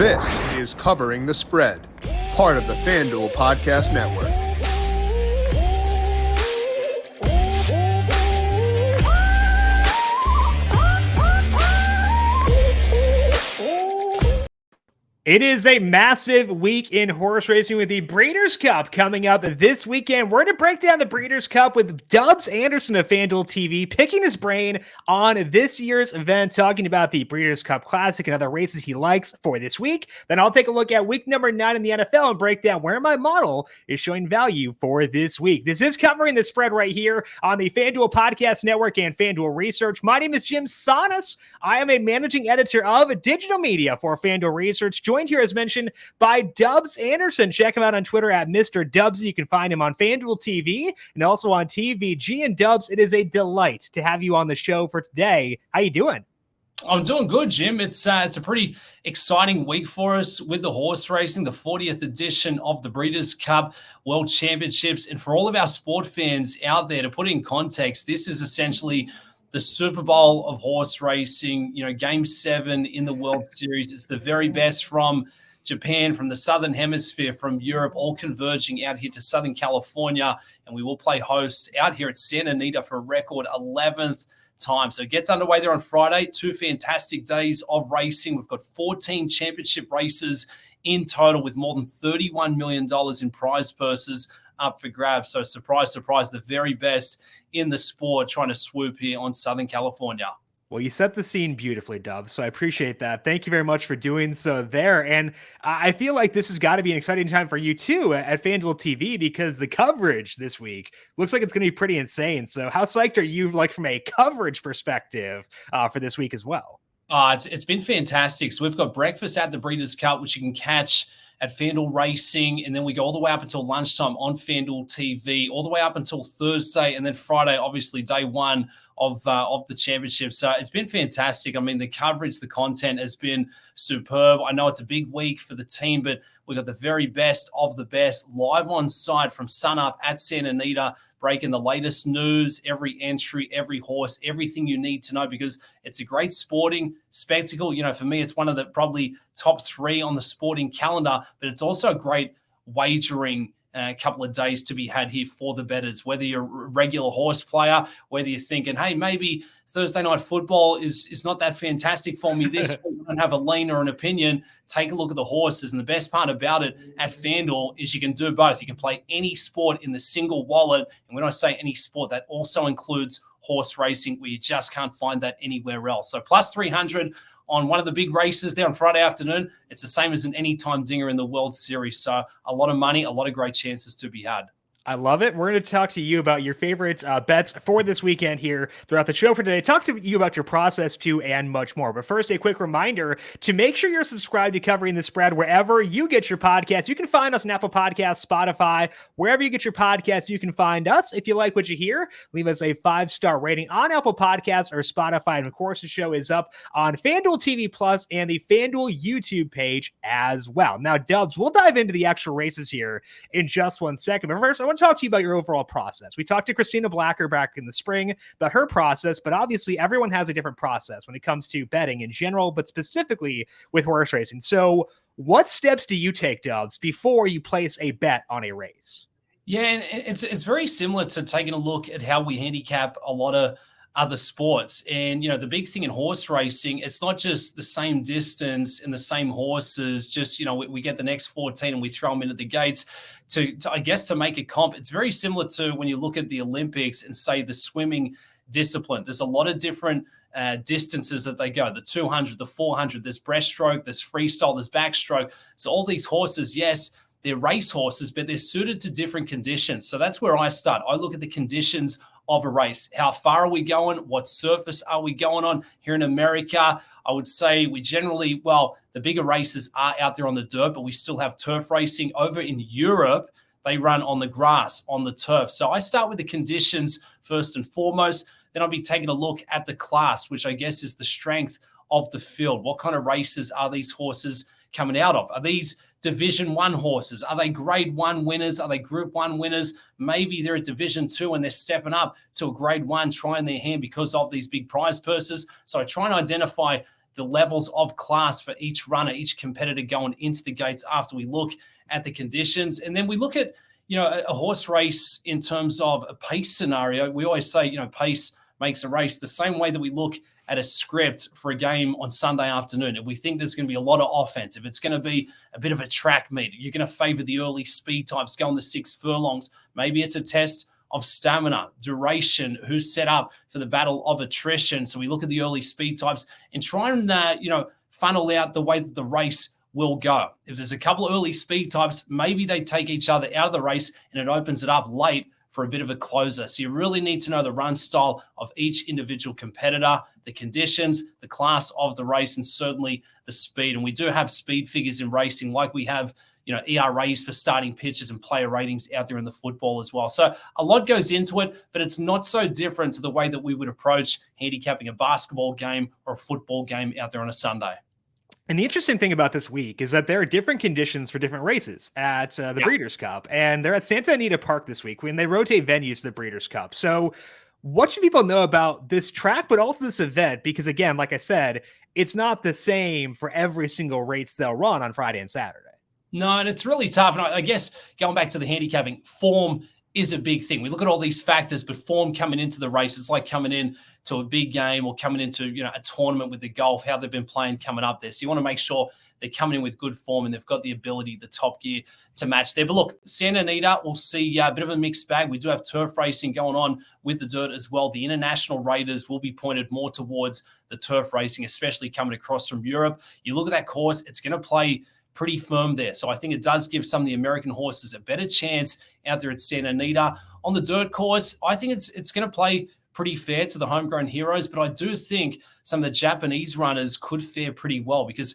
This is Covering the Spread, part of the FanDuel Podcast Network. It is a massive week in horse racing with the Breeders' Cup coming up this weekend. We're going to break down the Breeders' Cup with Dubs Anderson of FanDuel TV, picking his brain on this year's event, talking about the Breeders' Cup Classic and other races he likes for this week. Then I'll take a look at week number 9 in the NFL and break down where my model is showing value for this week. This is Covering the Spread right here on the FanDuel Podcast Network and FanDuel Research. My name is Jim Sanas. I am a managing editor of digital media for FanDuel Research, joined here, as mentioned, by Dubs Anderson. Check him out on Twitter at Mr. Dubs. You can find him on FanDuel TV and also on TVG. And Dubs, it is a delight to have you on the show for today. How you doing? I'm doing good, Jim. It's a pretty exciting week for us with the horse racing, the 40th edition of the Breeders' Cup World Championships. And for all of our sport fans out there, to put it in context, this is essentially the Super Bowl of horse racing, Game 7 in the World Series. It's the very best from Japan, from the Southern Hemisphere, from Europe, all converging out here to Southern California. And we will play host out here at Santa Anita for a record 11th time. So it gets underway there on Friday. 2 fantastic days of racing. We've got 14 championship races in total with more than $31 million in prize purses up for grabs. So surprise, surprise, the very best in the sport trying to swoop here on Southern California. Well, you set the scene beautifully, Dub, so I appreciate that. Thank you very much for doing so there. And I feel like this has got to be an exciting time for you, too, at FanDuel TV, because the coverage this week looks like it's going to be pretty insane. So how psyched are you, from a coverage perspective for this week as well? It's been fantastic. So we've got breakfast at the Breeders' Cup, which you can catch at FanDuel Racing, and then we go all the way up until lunchtime on FanDuel TV, all the way up until Thursday, and then Friday, obviously, day 1 of the championship. So it's been fantastic. I mean, the coverage, the content has been superb. I know it's a big week for the team, but we got the very best of the best live on site from sunup at Santa Anita, breaking the latest news, every entry, every horse, everything you need to know, because it's a great sporting spectacle. For me, it's one of the probably top 3 on the sporting calendar, but it's also a great wagering couple of days to be had here for the bettors, whether you're a regular horse player, whether you're thinking, hey, maybe Thursday night football is not that fantastic for me this week, I don't have a lean or an opinion. Take a look at the horses. And the best part about it at FanDuel is you can do both. You can play any sport in the single wallet. And when I say any sport, that also includes horse racing, where you just can't find that anywhere else. So plus 300 on one of the big races there on Friday afternoon. It's the same as an anytime dinger in the World Series. So a lot of money, a lot of great chances to be had. I love it. We're going to talk to you about your favorite bets for this weekend here throughout the show for today. Talk to you about your process too and much more. But first, a quick reminder to make sure you're subscribed to Covering the Spread wherever you get your podcasts. You can find us on Apple Podcasts, Spotify, wherever you get your podcasts. You can find us. If you like what you hear, leave us a 5-star rating on Apple Podcasts or Spotify. And of course, the show is up on FanDuel TV Plus and the FanDuel YouTube page as well. Now, Dubs, we'll dive into the extra races here in just one second. But first, I want to talk to you about your overall process. We talked to Christina Blacker back in the spring about her process, but obviously everyone has a different process when it comes to betting in general, but specifically with horse racing. So what steps do you take, Dubs, before you place a bet on a race? Yeah, and it's very similar to taking a look at how we handicap a lot of other sports. And, the big thing in horse racing, it's not just the same distance and the same horses, just, we get the next 14 and we throw them in at the gates to make a comp. It's very similar to when you look at the Olympics and say the swimming discipline. There's a lot of different distances that they go, the 200, the 400, there's breaststroke, there's freestyle, there's backstroke. So all these horses, yes, they're race horses, but they're suited to different conditions. So that's where I start. I look at the conditions of a race. How far are we going? What surface are we going on? Here in America, I would say we generally, the bigger races are out there on the dirt, but we still have turf racing. Over in Europe, they run on the grass, on the turf. So I start with the conditions first and foremost. Then I'll be taking a look at the class, which I guess is the strength of the field. What kind of races are these horses coming out of? Are these Division 1 horses? Are they Grade 1 winners? Are they Group 1 winners? Maybe they're at Division 2 and they're stepping up to a Grade 1, trying their hand because of these big prize purses. So I try and identify the levels of class for each runner, each competitor going into the gates after we look at the conditions. And then we look at, a horse race in terms of a pace scenario. We always say, pace makes a race, the same way that we look at a script for a game on Sunday afternoon. If we think there's going to be a lot of offense, if it's going to be a bit of a track meet, you're going to favor the early speed types going the 6 furlongs. Maybe it's a test of stamina, duration, who's set up for the battle of attrition. So we look at the early speed types and try and, funnel out the way that the race will go. If there's a couple of early speed types, maybe they take each other out of the race and it opens it up late for a bit of a closer. So you really need to know the run style of each individual competitor, the conditions, the class of the race, and certainly the speed. And we do have speed figures in racing, like we have, ERAs for starting pitches and player ratings out there in the football as well. So a lot goes into it, but it's not so different to the way that we would approach handicapping a basketball game or a football game out there on a Sunday. And the interesting thing about this week is that there are different conditions for different races at the Breeders' Cup. And they're at Santa Anita Park this week when they rotate venues to the Breeders' Cup. So what should people know about this track, but also this event? Because again, like I said, it's not the same for every single race they'll run on Friday and Saturday. No, and it's really tough. And I guess going back to the handicapping, form is a big thing. We look at all these factors, but form coming into the race, it's like coming in to a big game or coming into, a tournament with the golf, how they've been playing coming up there. So you want to make sure they're coming in with good form and they've got the ability, the top gear to match there. But look, Santa Anita, we'll see a bit of a mixed bag. We do have turf racing going on with the dirt as well. The international raiders will be pointed more towards the turf racing, especially coming across from Europe. You look at that course, it's going to play pretty firm there. So I think it does give some of the American horses a better chance out there at Santa Anita. On the dirt course, I think it's going to play pretty fair to the homegrown heroes, but I do think some of the Japanese runners could fare pretty well because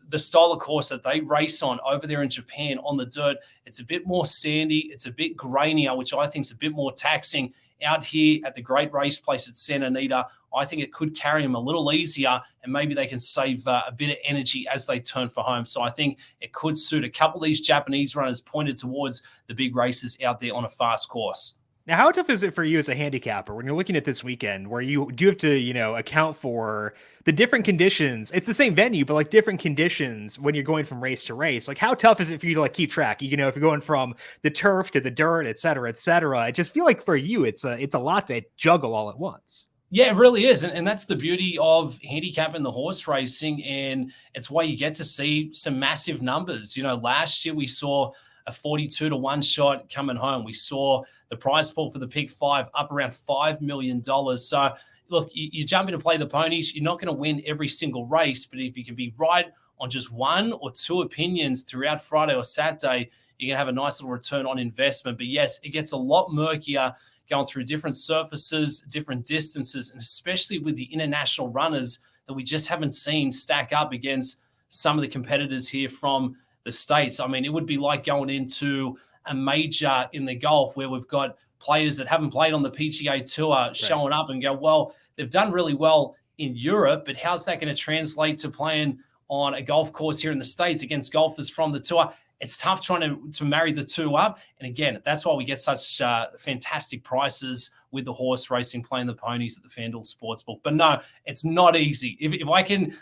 the style of course that they race on over there in Japan on the dirt, it's a bit more sandy, it's a bit grainier, which I think is a bit more taxing. Out here at the great race place at Santa Anita, I think it could carry them a little easier and maybe they can save a bit of energy as they turn for home. So I think it could suit a couple of these Japanese runners pointed towards the big races out there on a fast course. Now, how tough is it for you as a handicapper when you're looking at this weekend where you do have to, account for the different conditions? It's the same venue, but like different conditions when you're going from race to race. Like how tough is it for you to like keep track? If you're going from the turf to the dirt, et cetera, et cetera. I just feel like for you, it's a lot to juggle all at once. Yeah, it really is. And that's the beauty of handicapping the horse racing. And it's why you get to see some massive numbers. Last year we saw a 42-1 shot coming home. We saw the prize pool for the pick 5 up around $5 million. So look, you jump in to play the ponies. You're not going to win every single race, but if you can be right on just 1 or 2 opinions throughout Friday or Saturday, you're going to have a nice little return on investment. But yes, it gets a lot murkier going through different surfaces, different distances, and especially with the international runners that we just haven't seen stack up against some of the competitors here from the States. I mean, it would be like going into a major in the golf where we've got players that haven't played on the PGA Tour showing up and go, well, they've done really well in Europe, but how's that going to translate to playing on a golf course here in the States against golfers from the tour? It's tough trying to marry the two up. And again, that's why we get such fantastic prices with the horse racing, playing the ponies at the FanDuel Sportsbook. But no, it's not easy. If I can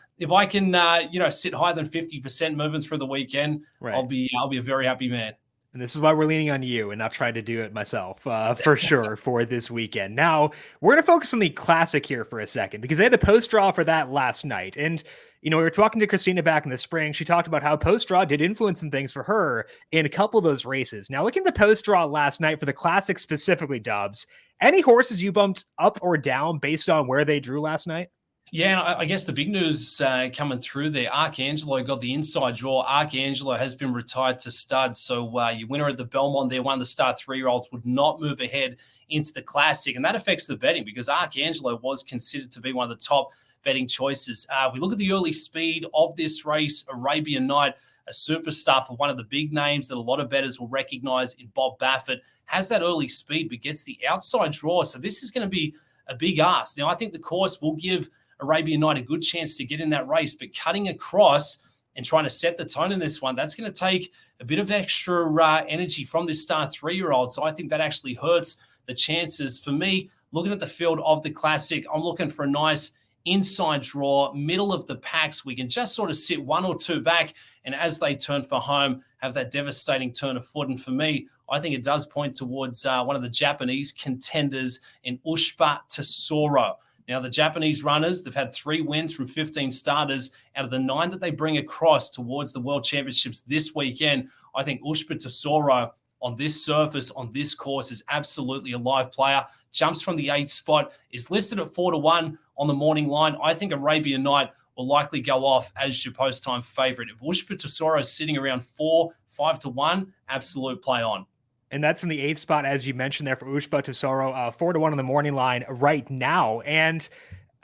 sit higher than 50% moving through the weekend, I'll be a very happy man. And this is why we're leaning on you and not trying to do it myself, for sure, for this weekend. Now, we're going to focus on the Classic here for a second because they had the post draw for that last night. And, we were talking to Christina back in the spring. She talked about how post draw did influence some things for her in a couple of those races. Now, looking at the post draw last night for the Classic specifically, Dubs, any horses you bumped up or down based on where they drew last night? Yeah, and I guess the big news coming through there, Arcangelo got the inside draw. Arcangelo has been retired to stud. So your winner at the Belmont there, one of the star 3-year-olds, would not move ahead into the Classic. And that affects the betting because Arcangelo was considered to be one of the top betting choices. We look at the early speed of this race. Arabian Night, a superstar for one of the big names that a lot of bettors will recognize in Bob Baffert, has that early speed but gets the outside draw. So this is going to be a big ask. Now, I think the course will give Arabian Night a good chance to get in that race, but cutting across and trying to set the tone in this one, that's going to take a bit of extra energy from this star 3-year-old. So I think that actually hurts the chances. For me, looking at the field of the Classic, I'm looking for a nice inside draw, middle of the packs. We can just sort of sit one or two back, and as they turn for home, have that devastating turn of foot. And for me, I think it does point towards one of the Japanese contenders in Ushba Tesoro. Now, the Japanese runners, they've had 3 wins from 15 starters out of the 9 that they bring across towards the World Championships this weekend. I think Ushba Tesoro on this surface, on this course, is absolutely a live player. Jumps from the 8th spot, is listed at 4-1 on the morning line. I think Arabian Night will likely go off as your post-time favorite. If Ushba Tesoro is sitting around 5-1, absolute play on. And that's in the 8th spot, as you mentioned there, for Ushba Tesoro, 4-1 on the morning line right now. And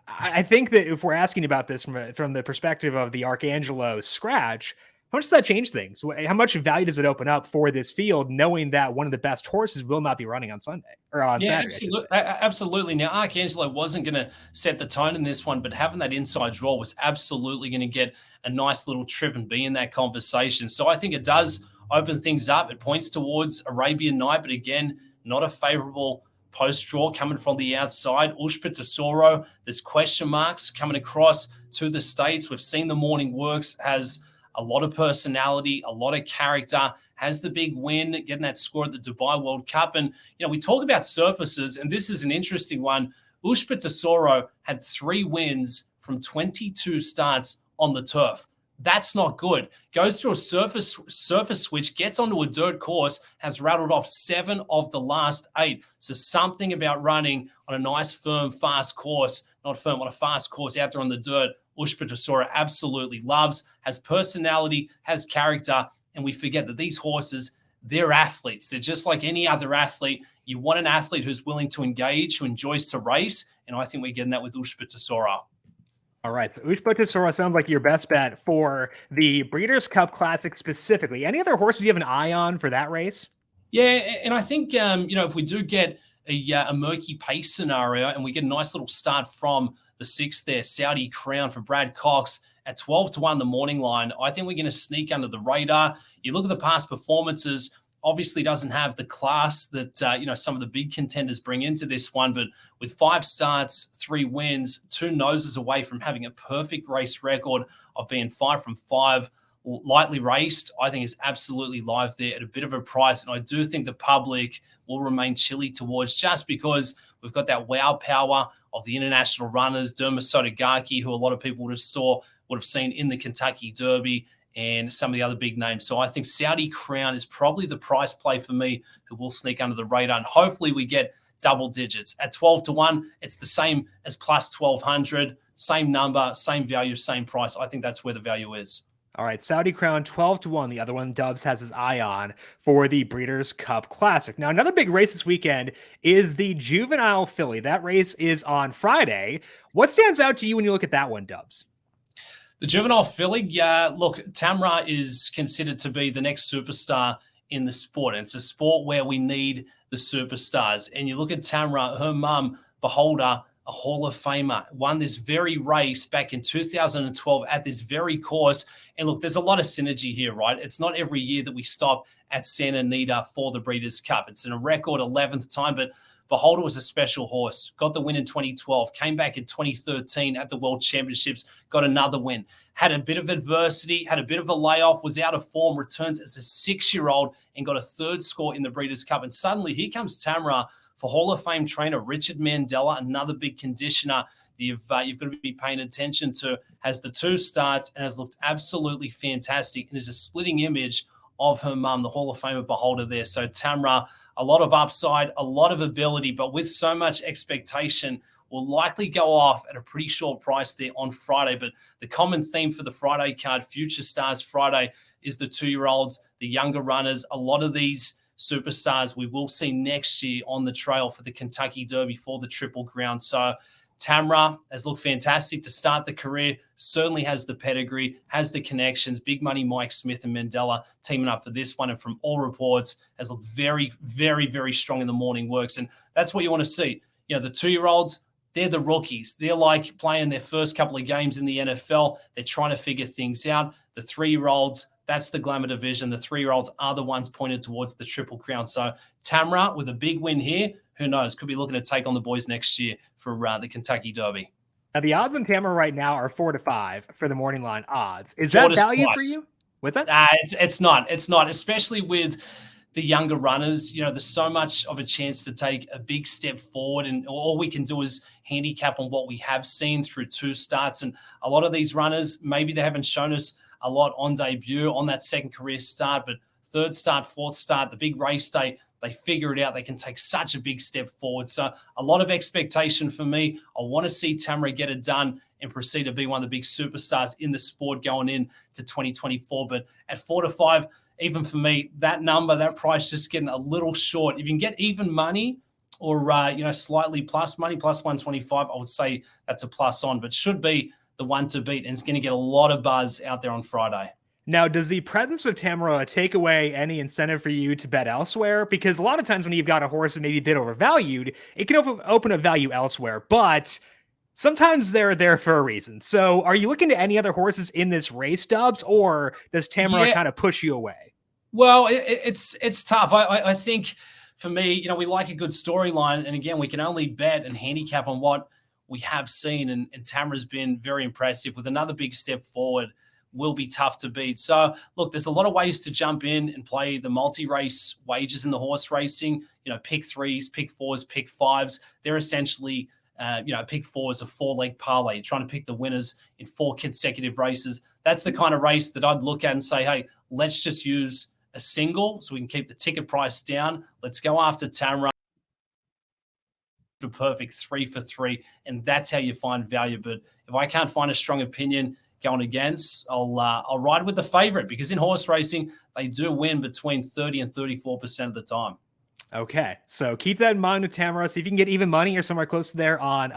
I think that if we're asking about this from the perspective of the Arcangelo scratch, how much does that change things? How much value does it open up for this field, knowing that one of the best horses will not be running on Sunday or on Saturday? Absolutely. Now, Arcangelo wasn't going to set the tone in this one, but having that inside draw was absolutely going to get a nice little trip and be in that conversation. So I think it does open things up. It points towards Arabian Night, but again, not a favorable post draw coming from the outside. Ushba Tesoro, there's question marks coming across to the States. We've seen the morning works, has a lot of personality, a lot of character, has the big win, getting that score at the Dubai World Cup. And, we talk about surfaces, and this is an interesting one. Ushba Tesoro had 3 wins from 22 starts on the turf. That's not good. Goes through a surface switch, gets onto a dirt course, has rattled off 7 of the last 8. So something about running on a nice, firm, fast course, not firm, on a fast course out there on the dirt, Ushba Tesoro absolutely loves, has personality, has character, and we forget that these horses, they're athletes. They're just like any other athlete. You want an athlete who's willing to engage, who enjoys to race, and I think we're getting that with Ushba Tesoro. All right, so Ushba Tesoro sounds like your best bet for the Breeders' Cup Classic specifically. Any other horses you have an eye on for that race? Yeah, and I think, if we do get a murky pace scenario and we get a nice little start from the 6th there, Saudi Crown for Brad Cox at 12-1 the morning line, I think we're going to sneak under the radar. You look at the past performances, obviously doesn't have the class that, some of the big contenders bring into this one, but with 5 starts, 3 wins, 2 noses away from having a perfect race record of being 5 from 5, lightly raced, I think is absolutely live there at a bit of a price. And I do think the public will remain chilly towards, just because we've got that wow power of the international runners, Derma Sotogaki, who a lot of people would have seen in the Kentucky Derby, and some of the other big names. So I think Saudi Crown is probably the price play for me, who will sneak under the radar. And hopefully we get double digits. At 12-1, it's the same as plus 1,200, same number, same value, same price. I think that's where the value is. All right, Saudi Crown 12-1. The other one Dubs has his eye on for the Breeders' Cup Classic. Now, another big race this weekend is the Juvenile Filly. That race is on Friday. What stands out to you when you look at that one, Dubs? The Juvenile Filly, look, Tamra is considered to be the next superstar in the sport. And it's a sport where we need the superstars. And you look at Tamra, her mum, Beholder, a Hall of Famer, won this very race back in 2012 at this very course. And look, there's a lot of synergy here, right? It's not every year that we stop at Santa Anita for the Breeders' Cup. It's in a record 11th time, but Beholder was a special horse, got the win in 2012, came back in 2013 at the World Championships, got another win, had a bit of adversity, had a bit of a layoff, was out of form, returns as a 6-year-old and got a 3rd score in the Breeders' Cup. And suddenly here comes Tamra for Hall of Fame trainer Richard Mandela, another big conditioner you've got to be paying attention to, has the 2 starts and has looked absolutely fantastic and is a splitting image of her mum, the Hall of Famer Beholder there. So Tamra, a lot of upside, a lot of ability, but with so much expectation, will likely go off at a pretty short price there on Friday. But the common theme for the Friday card, Future Stars Friday, is the 2-year-olds, the younger runners. A lot of these superstars we will see next year on the trail for the Kentucky Derby, for the Triple Crown. So Tamra has looked fantastic to start the career, certainly has the pedigree, has the connections. Big money Mike Smith and Mandela teaming up for this one, and from all reports has looked very, very, very strong in the morning works. And that's what you want to see. The 2-year-olds, they're the rookies. They're like playing their first couple of games in the NFL. They're trying to figure things out. The 3-year-olds, that's the glamour division. The 3-year-olds are the ones pointed towards the Triple Crown. So Tamra with a big win here, who knows, could be looking to take on the boys next year for the Kentucky Derby. Now, the odds on Tamara right now are 4-5 for the morning line odds. Is that Shortest value for price. you? What's that? It's not, especially with the younger runners. There's so much of a chance to take a big step forward, and all we can do is handicap on what we have seen through 2 starts. And a lot of these runners, maybe they haven't shown us a lot on debut, on that second career start, but 3rd start, 4th start, the big race day, they figure it out. They can take such a big step forward. So a lot of expectation for me. I want to see Tamara get it done and proceed to be one of the big superstars in the sport going into 2024. But at 4-5, even for me, that number, that price just getting a little short. If you can get even money or, slightly plus money, plus 125, I would say that's a plus on, but should be the one to beat, and it's going to get a lot of buzz out there on Friday. Now, does the presence of Tamara take away any incentive for you to bet elsewhere? Because a lot of times when you've got a horse that may be a bit overvalued, it can open up value elsewhere, but sometimes they're there for a reason. So are you looking to any other horses in this race, Dubs, or does Tamara kind of push you away? Well, it's tough. I think for me, we like a good storyline, and again, we can only bet and handicap on what we have seen, and Tamara's been very impressive with another big step forward. Will be tough to beat. So look, there's a lot of ways to jump in and play the multi-race wagers in the horse racing, pick 3s, pick 4s, pick 5s. They're essentially, pick 4 is a 4-leg parlay. You're trying to pick the winners in 4 consecutive races. That's the kind of race that I'd look at and say, hey, let's just use a single so we can keep the ticket price down. Let's go after Tamara. The perfect 3 for 3. And that's how you find value. But if I can't find a strong opinion going against, I'll ride with the favorite, because in horse racing, they do win between 30 and 34% of the time. Okay, so keep that in mind with Tamara. See if you can get even money or somewhere close to there on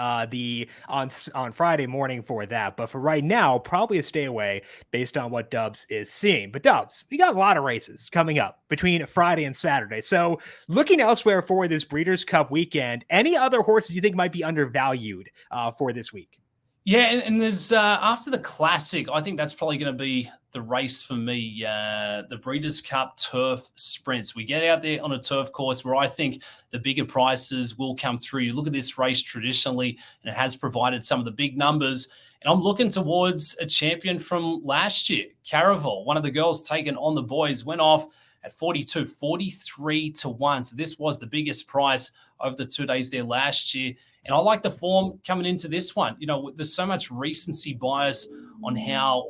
Friday morning for that. But for right now, probably a stay away based on what Dubs is seeing. But Dubs, we got a lot of races coming up between Friday and Saturday. So looking elsewhere for this Breeders' Cup weekend, any other horses you think might be undervalued for this week? Yeah, and there's after the Classic, I think that's probably going to be the race for me, the Breeders' Cup Turf Sprints. We get out there on a turf course where I think the bigger prices will come through. You look at this race traditionally, and it has provided some of the big numbers. And I'm looking towards a champion from last year, Caravel, one of the girls taken on the boys, went off at 43 to 1. So this was the biggest price over the 2 days there last year. And I like the form coming into this one. There's so much recency bias on how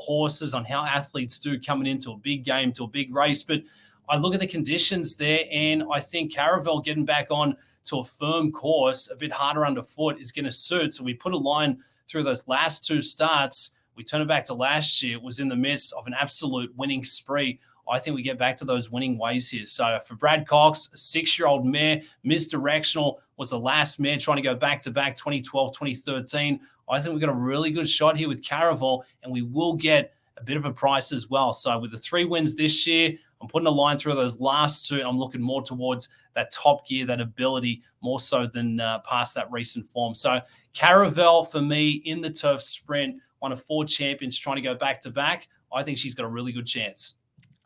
athletes do coming into a big game, to a big race. But I look at the conditions there, and I think Caravel getting back on to a firm course, a bit harder underfoot, is going to suit. So we put a line through those last 2 starts. We turn it back to last year. It was in the midst of an absolute winning spree. I think we get back to those winning ways here. So for Brad Cox, a 6-year-old mare, misdirectional, was the last mare trying to go back-to-back 2012, 2013. I think we've got a really good shot here with Caravel, and we will get a bit of a price as well. So with the 3 wins this year, I'm putting a line through those last 2. I'm looking more towards that top gear, that ability, more so than past that recent form. So Caravel, for me, in the turf sprint, one of 4 champions trying to go back-to-back. I think she's got a really good chance.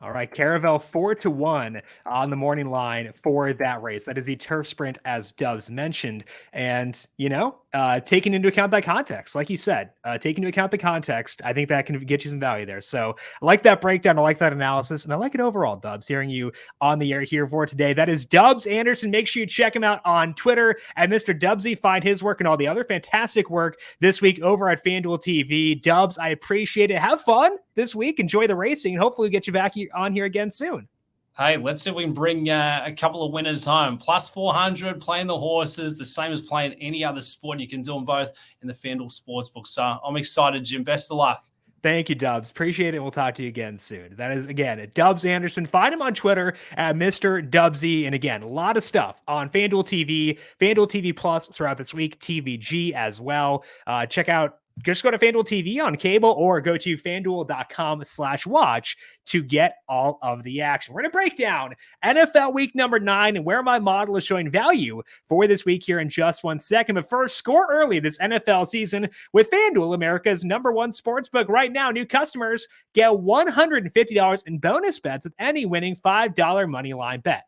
All right, Caravel 4-1 on the morning line for that race. That is the turf sprint, as Dubs mentioned. And, taking into account that context, like you said, taking into account the context, I think that can get you some value there. So I like that breakdown. I like that analysis. And I like it overall, Dubs, hearing you on the air here for today. That is Dubs Anderson. Make sure you check him out on Twitter at Mr. Dubsy. Find his work and all the other fantastic work this week over at FanDuel TV. Dubs, I appreciate it. Have fun this week. Enjoy the racing, and hopefully we'll get you back on here again soon. Hey, let's see if we can bring a couple of winners home. Plus 400, playing the horses, the same as playing any other sport. You can do them both in the FanDuel Sportsbook. So I'm excited, Jim. Best of luck. Thank you, Dubs. Appreciate it. We'll talk to you again soon. That is, again, Dubs Anderson. Find him on Twitter at Mr. Dubsy. And again, a lot of stuff on FanDuel TV, FanDuel TV Plus throughout this week, TVG as well. Check out, just go to FanDuel TV on cable or go to FanDuel.com/watch to get all of the action. We're going to break down NFL week number 9 and where my model is showing value for this week here in just 1 second. But first, score early this NFL season with FanDuel, America's #1 sportsbook. Right now, new customers get $150 in bonus bets with any winning $5 money line bet.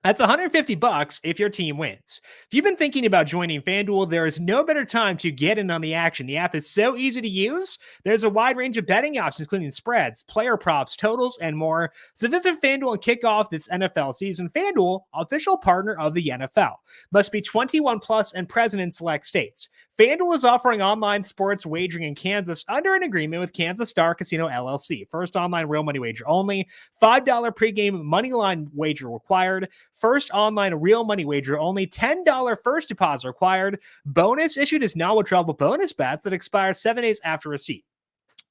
That's $150 if your team wins. If you've been thinking about joining FanDuel, there is no better time to get in on the action. The app is so easy to use. There's a wide range of betting options, including spreads, player props, totals, and more. So visit FanDuel and kick off this NFL season. FanDuel, official partner of the NFL. Must be 21 plus and present in select states. FanDuel is offering online sports wagering in Kansas under an agreement with Kansas Star Casino LLC. First online real money wager only. $5 pregame money line wager required. First online real money wager only. $10 first deposit required. Bonus issued is non-withdrawable bonus bets that expire 7 days after receipt.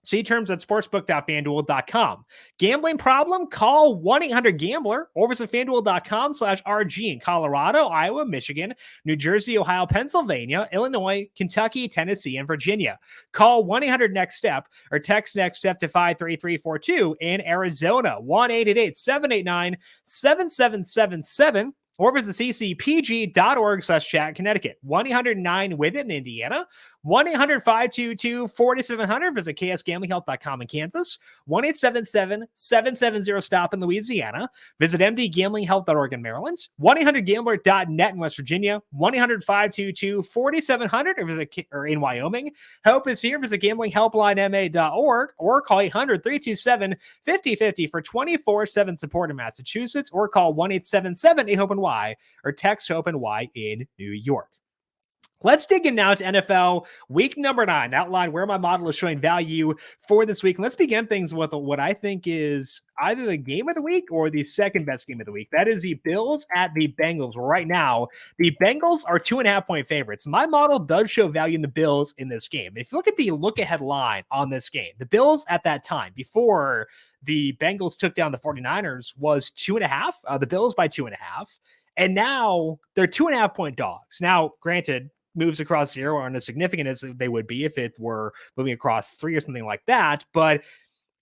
See terms at sportsbook.fanduel.com. Gambling problem? Call 1-800-GAMBLER or visit fanduel.com/RG in Colorado, Iowa, Michigan, New Jersey, Ohio, Pennsylvania, Illinois, Kentucky, Tennessee, and Virginia. Call 1-800-NEXT-STEP or text NEXT STEP to 53342 in Arizona, 1-888-789-7777. Or visit ccpg.org/chat Connecticut, 1-800-9-WITH-IT in Indiana, 1-800-522-4700. Visit ksgamblinghelp.com in Kansas, 1-877-770-STOP in Louisiana. Visit mdgamblinghelp.org in Maryland, 1-800-GAMBLER.net in West Virginia, 1-800-522-4700 or in Wyoming. Help is here. Visit gamblinghelplinema.org or call 800-327-5050 for 24/7 support in Massachusetts, or call 1-877-8-HOPE-NY or text HOPE-NY in New York. Let's dig in now to NFL week number 9, outline where my model is showing value for this week. And let's begin things with what I think is either the game of the week or the second best game of the week. That is the Bills at the Bengals. Right now, the Bengals are 2.5-point favorites. My model does show value in the Bills in this game. If you look at the look-ahead line on this game, the Bills at that time, before the Bengals took down the 49ers, was 2.5, the Bills by 2.5. And now they're 2.5-point dogs. Now, granted, moves across 0 aren't as significant as they would be if it were moving across 3 or something like that, but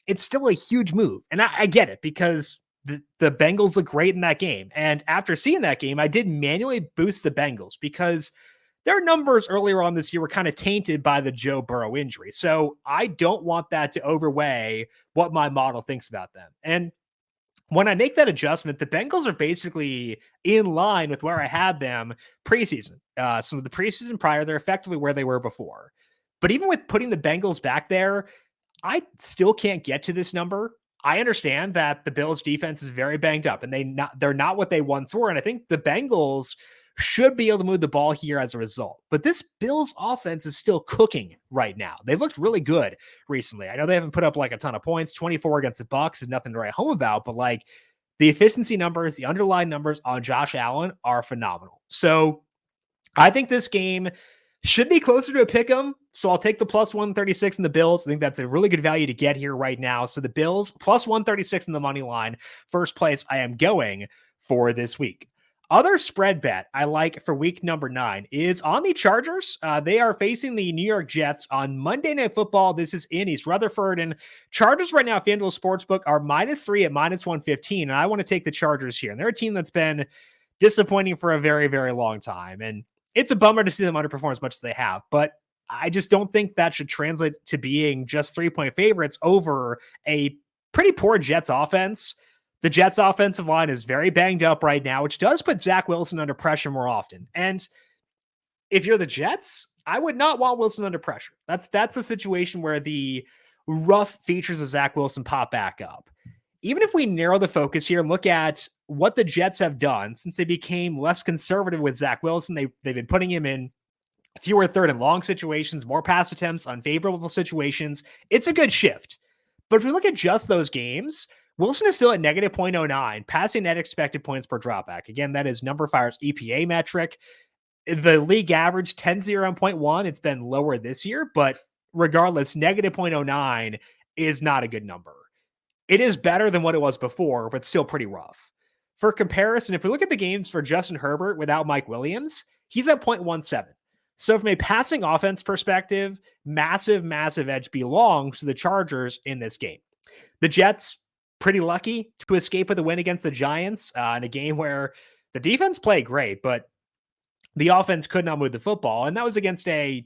it's still a huge move. And I get it, because the Bengals look great in that game. And after seeing that game, I did manually boost the Bengals because their numbers earlier on this year were kind of tainted by the Joe Burrow injury. So I don't want that to overweigh what my model thinks about them. And when I make that adjustment, the Bengals are basically in line with where I had them preseason. So the preseason prior, they're effectively where they were before. But even with putting the Bengals back there, I still can't get to this number. I understand that the Bills defense is very banged up and they're not what they once were. And I think the Bengals should be able to move the ball here as a result. But this Bills offense is still cooking right now. They've looked really good recently. I know they haven't put up like a ton of points. 24 against the Bucs is nothing to write home about, but like the efficiency numbers, the underlying numbers on Josh Allen are phenomenal. So I think this game should be closer to a pick 'em. So I'll take the plus 136 in the Bills. I think that's a really good value to get here right now. So the Bills plus 136 in the money line. First place I am going for this week. Other spread bet I like for week number 9 is on the Chargers. They are facing the New York Jets on Monday Night Football. This is in East Rutherford. And Chargers right now at FanDuel Sportsbook are -3 at -115. And I want to take the Chargers here. And they're a team that's been disappointing for a very, very long time. And it's a bummer to see them underperform as much as they have. But I just don't think that should translate to being just 3-point favorites over a pretty poor Jets offense. The Jets offensive line is very banged up right now, which does put Zach Wilson under pressure more often. And if you're the Jets, I would not want Wilson under pressure. That's a situation where the rough features of Zach Wilson pop back up. Even if we narrow the focus here and look at what the Jets have done since they became less conservative with Zach Wilson, they've been putting him in fewer 3rd and long situations, more pass attempts, unfavorable situations. It's a good shift. But if we look at just those games, Wilson is still at -0.09, passing net expected points per dropback. Again, that is numberFire's EPA metric. The league average 10.0.1. It's been lower this year, but regardless, -0.09 is not a good number. It is better than what it was before, but still pretty rough. For comparison, if we look at the games for Justin Herbert without Mike Williams, he's at 0.17. So from a passing offense perspective, massive, massive edge belongs to the Chargers in this game. The Jets, pretty lucky to escape with a win against the Giants in a game where the defense played great, but the offense could not move the football. And that was against a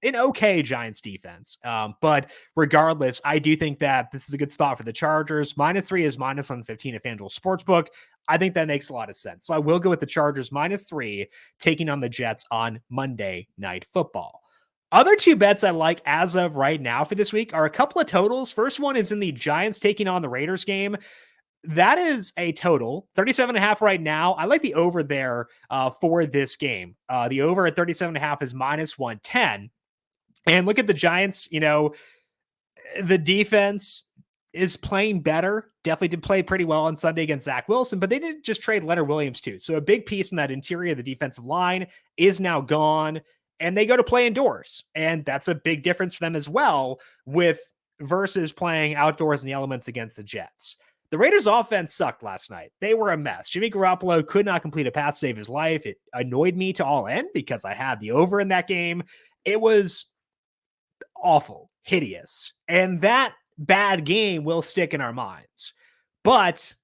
an okay Giants defense. But regardless, I do think that this is a good spot for the Chargers. -3 is -115 at FanDuel Sportsbook. I think that makes a lot of sense. So I will go with the Chargers -3, taking on the Jets on Monday Night Football. Other two bets I like as of right now for this week are a couple of totals. First one is in the Giants taking on the Raiders game. That is a total 37.5 right now. I like the over there for this game. The over at 37.5 is -110. And look at the Giants, the defense is playing better. Definitely did play pretty well on Sunday against Zach Wilson, but they didn't just trade Leonard Williams too. So a big piece in that interior of the defensive line is now gone, and they go to play indoors. And that's a big difference for them as well versus playing outdoors in the elements against the Jets. The Raiders offense sucked last night. They were a mess. Jimmy Garoppolo could not complete a pass to save his life. It annoyed me to all end because I had the over in that game. It was awful, hideous. And that bad game will stick in our minds. But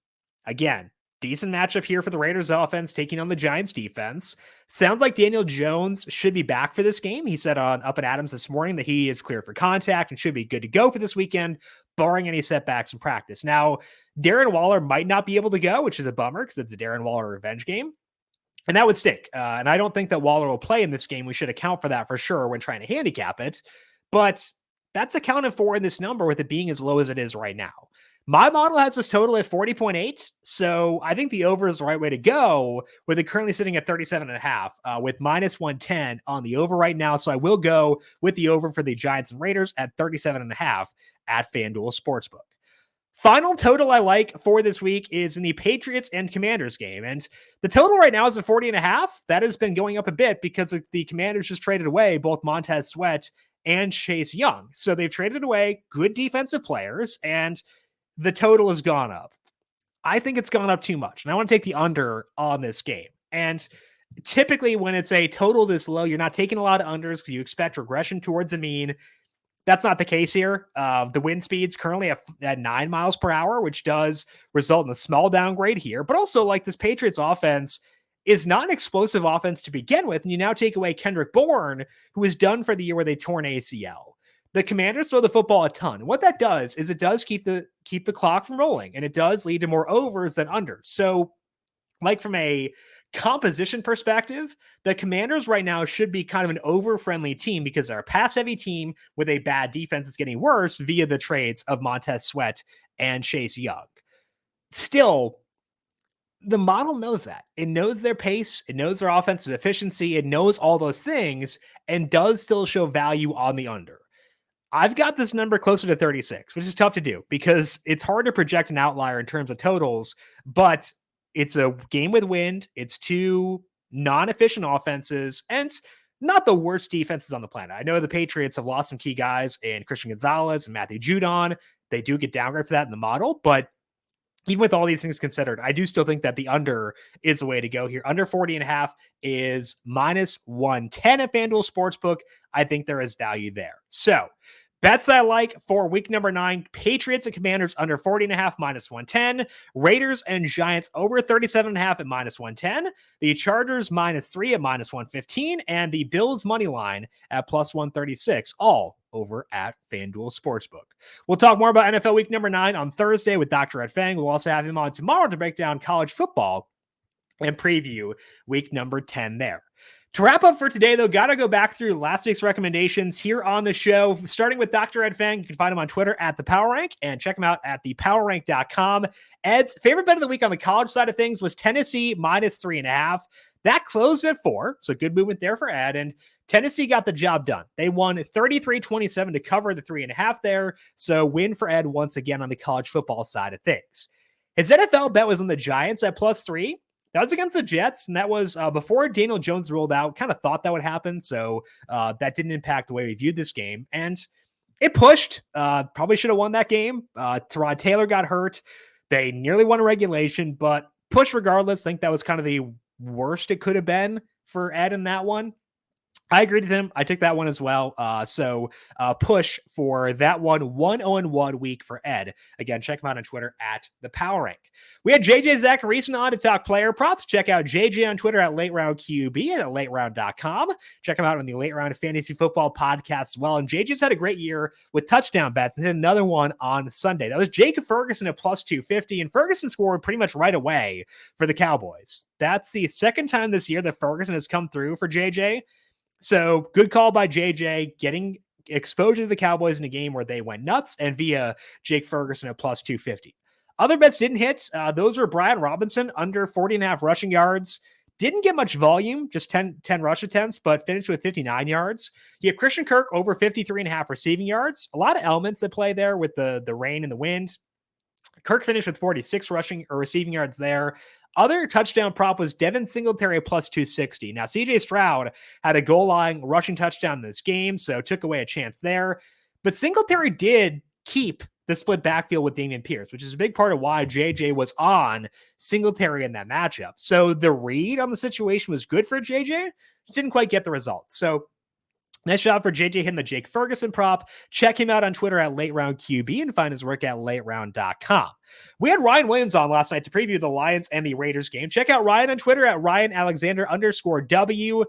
again, decent matchup here for the Raiders offense taking on the Giants defense. Sounds like Daniel Jones should be back for this game. He said on Up and Adams this morning that he is clear for contact and should be good to go for this weekend, barring any setbacks in practice. Now, Darren Waller might not be able to go, which is a bummer because it's a Darren Waller revenge game. And that would stink. And I don't think that Waller will play in this game. We should account for that for sure when trying to handicap it. But that's accounted for in this number with it being as low as it is right now. My model has this total at 40.8. So I think the over is the right way to go with it currently sitting at 37.5 with -110 on the over right now. So I will go with the over for the Giants and Raiders at 37.5 at FanDuel Sportsbook. Final total I like for this week is in the Patriots and Commanders game. And the total right now is at 40.5. That has been going up a bit because the Commanders just traded away both Montez Sweat and Chase Young. So they've traded away good defensive players and the total has gone up. I think it's gone up too much. And I want to take the under on this game. And typically when it's a total this low, you're not taking a lot of unders because you expect regression towards the mean. That's not the case here. The wind speed's currently at 9 miles per hour, which does result in a small downgrade here. But also, like, this Patriots offense is not an explosive offense to begin with. And you now take away Kendrick Bourne, who is done for the year with a torn ACL. The Commanders throw the football a ton. What that does is it does keep the clock from rolling, and it does lead to more overs than unders. So, like, from a composition perspective, the Commanders right now should be kind of an over-friendly team because they're a pass-heavy team with a bad defense that's getting worse via the trades of Montez Sweat and Chase Young. Still, the model knows that. It knows their pace. It knows their offensive efficiency. It knows all those things and does still show value on the under. I've got this number closer to 36, which is tough to do because it's hard to project an outlier in terms of totals, but it's a game with wind. It's two non-efficient offenses and not the worst defenses on the planet. I know the Patriots have lost some key guys in Christian Gonzalez and Matthew Judon. They do get downgraded for that in the model, but even with all these things considered, I do still think that the under is the way to go here. Under 40.5 is -110 at FanDuel Sportsbook. I think there is value there. So bets I like for week number 9, Patriots and Commanders under 40.5, -110. Raiders and Giants over 37.5 at -110. The Chargers -3 at -115. And the Bills money line at +136, all over at FanDuel Sportsbook. We'll talk more about NFL week number 9 on Thursday with Dr. Ed Fang. We'll also have him on tomorrow to break down college football and preview week number 10 there. To wrap up for today, though, got to go back through last week's recommendations here on the show, starting with Dr. Ed Fang. You can find him on Twitter at ThePowerRank and check him out at thepowerrank.com. Ed's favorite bet of the week on the college side of things was Tennessee -3.5. That closed at 4, so good movement there for Ed, and Tennessee got the job done. They won 33-27 to cover the 3.5 there, so win for Ed once again on the college football side of things. His NFL bet was on the Giants at +3. That was against the Jets, and that was before Daniel Jones rolled out. Kind of thought that would happen, so that didn't impact the way we viewed this game. And it pushed. Probably should have won that game. Tyrod Taylor got hurt. They nearly won a regulation, but pushed regardless. I think that was kind of the worst it could have been for Ed in that one. I agreed with him. I took that one as well. So push for that one 1-0-1 week for Ed. Again, check him out on Twitter at the Power Rank. We had JJ Zacharyson on to talk player props. Check out JJ on Twitter at Late Round QB and at lateround.com. Check him out on the Late Round Fantasy Football podcast as well. And JJ's had a great year with touchdown bets and hit another one on Sunday. That was Jacob Ferguson at plus 250, and Ferguson scored pretty much right away for the Cowboys. That's the second time this year that Ferguson has come through for JJ. So good call by JJ, getting exposure to the Cowboys in a game where they went nuts, and via Jake Ferguson at plus 250. Other bets didn't hit. Those were Brian Robinson under 40.5 rushing yards. Didn't get much volume, just 10 rush attempts, but finished with 59 yards. You have Christian Kirk over 53.5 receiving yards. A lot of elements that play there with the rain and the wind. Kirk finished with 46 rushing or receiving yards there. Other touchdown prop was Devin Singletary plus 260. Now, CJ Stroud had a goal line rushing touchdown in this game, so took away a chance there. But Singletary did keep the split backfield with Dameon Pierce, which is a big part of why JJ was on Singletary in that matchup. So the read on the situation was good for JJ, just didn't quite get the results. So nice job for JJ hitting the Jake Ferguson prop. Check him out on Twitter at LateRoundQB and find his work at LateRound.com. We had Ryan Williams on last night to preview the Lions and the Raiders game. Check out Ryan on Twitter at RyanAlexander_W.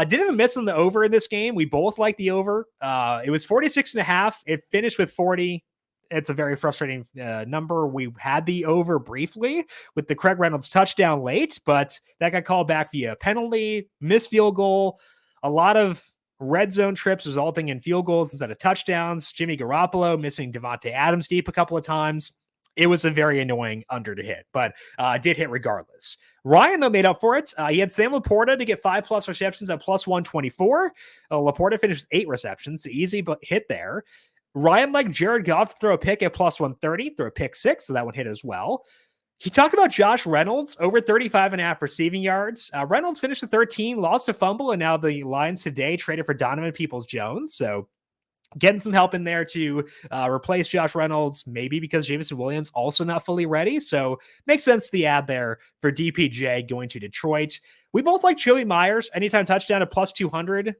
Didn't even miss on the over in this game. We both like the over. It was 46.5. It finished with 40. It's a very frustrating number. We had the over briefly with the Craig Reynolds touchdown late, but that got called back via penalty, missed field goal, a lot of red zone trips resulting in field goals instead of touchdowns. Jimmy Garoppolo missing Devontae Adams deep a couple of times. It was a very annoying under to hit, but did hit regardless. Ryan, though, made up for it. He had Sam Laporta to get 5+ receptions at plus 124. Laporta finished with 8 receptions, so easy but hit there. Ryan liked Jared Goff to throw a pick at plus 130, throw a pick 6, so that one hit as well. He talked about Josh Reynolds, over 35.5 receiving yards. Reynolds finished with 13, lost a fumble, and now the Lions today traded for Donovan Peoples-Jones. So getting some help in there to replace Josh Reynolds, maybe because Jameson Williams also not fully ready. So makes sense the ad there for DPJ going to Detroit. We both like Joey Myers. Anytime touchdown at plus 200.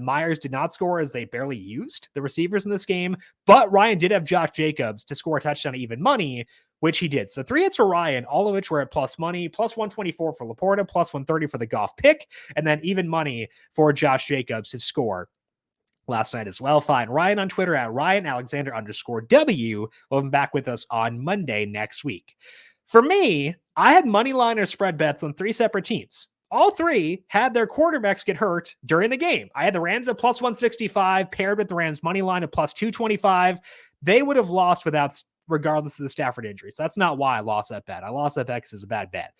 Myers did not score as they barely used the receivers in this game, but Ryan did have Josh Jacobs to score a touchdown at even money, which he did. So 3 hits for Ryan, all of which were at plus money, plus 124 for Laporta, plus 130 for the Goff pick, and then even money for Josh Jacobs to score last night as well. Find Ryan on Twitter at RyanAlexander_W. We'll be back with us on Monday next week. For me, I had money line or spread bets on 3 separate teams. All 3 had their quarterbacks get hurt during the game. I had the Rams at plus 165, paired with the Rams money line at plus 225. They would have lost regardless of the Stafford injuries. That's not why I lost that bet. I lost that bet because it's a bad bet.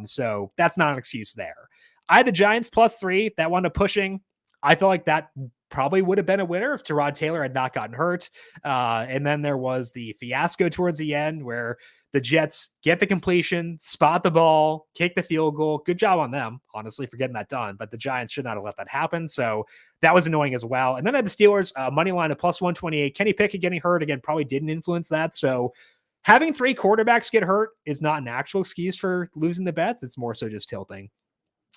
So that's not an excuse there. I had the Giants plus 3. That wound up pushing. I felt like that probably would have been a winner if Tyrod Taylor had not gotten hurt. And then there was the fiasco towards the end where the Jets get the completion, spot the ball, kick the field goal. Good job on them, honestly, for getting that done. But the Giants should not have let that happen. So that was annoying as well. And then I had the Steelers money line at plus 128. Kenny Pickett getting hurt again probably didn't influence that. So having 3 quarterbacks get hurt is not an actual excuse for losing the bets. It's more so just tilting.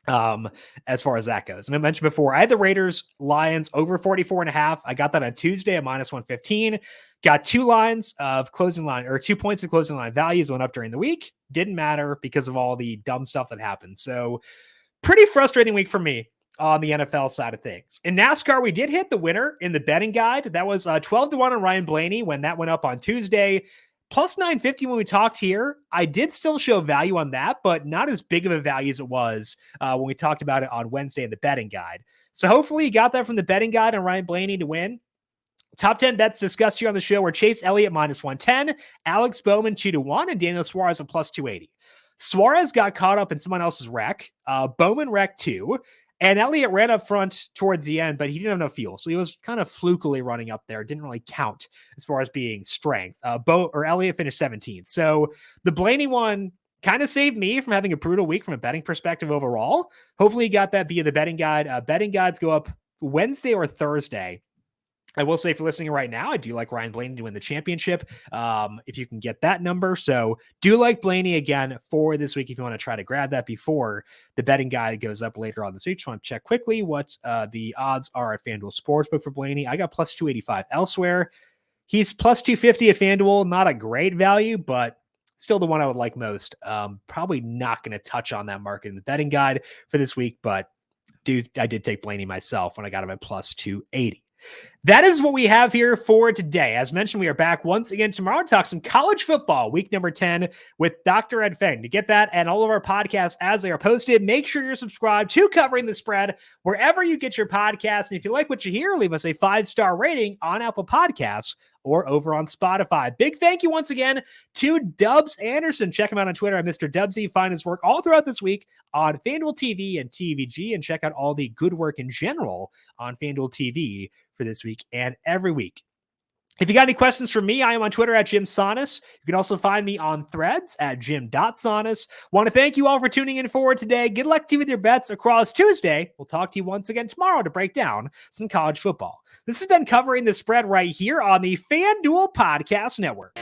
As far as that goes. And I mentioned before, I had the Raiders Lions over 44.5. I got that on Tuesday at minus 115. Got 2 lines of closing line, or 2 points of closing line values went up during the week. Didn't matter because of all the dumb stuff that happened. So pretty frustrating week for me on the NFL side of things. In NASCAR, we did hit the winner in the betting guide. That was 12-1 on Ryan Blaney when that went up on Tuesday. Plus 950 when we talked here. I did still show value on that, but not as big of a value as it was when we talked about it on Wednesday in the betting guide. So hopefully you got that from the betting guide on Ryan Blaney to win. Top 10 bets discussed here on the show were Chase Elliott minus 110, Alex Bowman 2-1, and Daniel Suarez at plus 280. Suarez got caught up in someone else's wreck. Bowman wrecked 2. And Elliott ran up front towards the end, but he didn't have enough fuel. So he was kind of flukily running up there. Didn't really count as far as being strength. Elliott finished 17th. So the Blaney one kind of saved me from having a brutal week from a betting perspective overall. Hopefully you got that via the betting guide. Betting guides go up Wednesday or Thursday. I will say, if you're listening right now, I do like Ryan Blaney to win the championship, if you can get that number. So do like Blaney again for this week if you want to try to grab that before the betting guide goes up later on this week. Just want to check quickly what the odds are at FanDuel Sportsbook for Blaney. I got plus 285 elsewhere. He's plus 250 at FanDuel. Not a great value, but still the one I would like most. Probably not going to touch on that market in the betting guide for this week, but I did take Blaney myself when I got him at plus 280. That is what we have here for today. As mentioned, we are back once again tomorrow to talk some college football, week number 10 with Dr. Ed Feng. To get that and all of our podcasts as they are posted, make sure you're subscribed to Covering the Spread wherever you get your podcasts. And if you like what you hear, leave us a 5-star rating on Apple Podcasts or over on Spotify. Big thank you once again to Dubs Anderson. Check him out on Twitter at Mr. Dubsy. Find his work all throughout this week on FanDuel TV and TVG, and check out all the good work in general on FanDuel TV for this week and every week. If you got any questions for me, I am on Twitter at Jim Saunas. You can also find me on Threads at Jim.Saunas. Want to thank you all for tuning in for today. Good luck to you with your bets across Tuesday. We'll talk to you once again tomorrow to break down some college football. This has been Covering the Spread right here on the FanDuel Podcast Network.